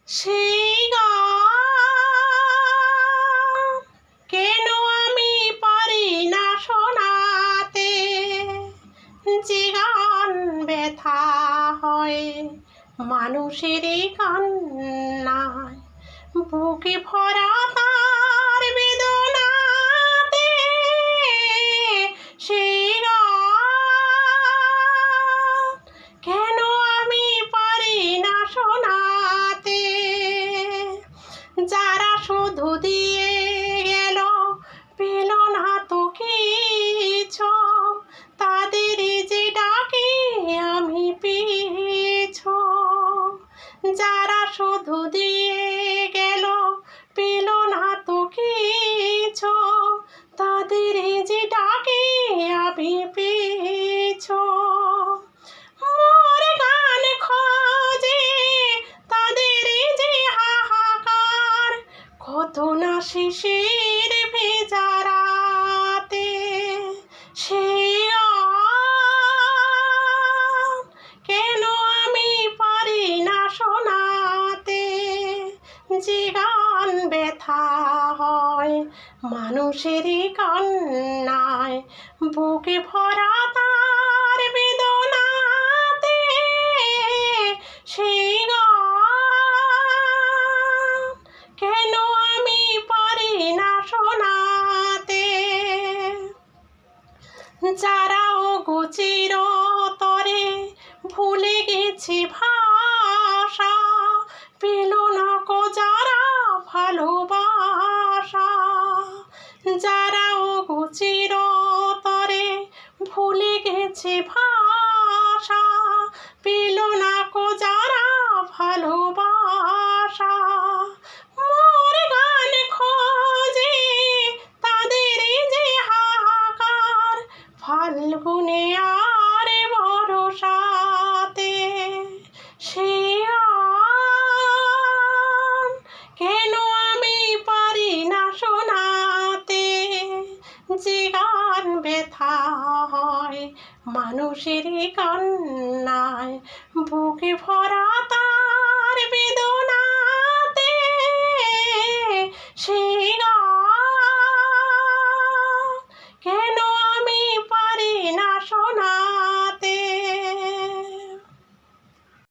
সেই গান কেন আমি পারি না শোনাতে, যে গান ব্যথা হয় মানুষের কান্নায়, বুকে ভরা তার বেদনাতে। সেই গান কেন আমি পারি না শোনাতে, যারা শুধু দিয়ে গেল পেল না তো কিছু, তাদের যে ডাকি আমি পিছু। যারা শুধু দিয়ে গেল পেল না তো কিছু, তাদের যে ডাকি আমি পিছু। মোর গান খোঁজে তাদের যে হাহাকার, কত না শিশির ভেজা রাতে। সেই গান কেন আমি পারি না শোনাতে, যে গান ব্যথা হয় মানুষের কান্নায়, বুকে ভরা তার বেদনাতে। সেই গান কেন আমি পারি না শোনাতে, যারা চিরতরে ভুলে গেছে ভাষা, পেল না কো যারা ভালোবাসা। যারা চিরতরে ভুলে গেছে ভাষা, পেল না কো যারা ভালোবাসা। মোর গান খোঁজে তাদের যে হাহাকার, ফাল্গুনে আর বরষাতে। সেই গান কেন আমি পারি না শোনাতে, যে গান ব্যথা হয় মানুষের কান্নায়, বুকে ভরা তার বেদনা।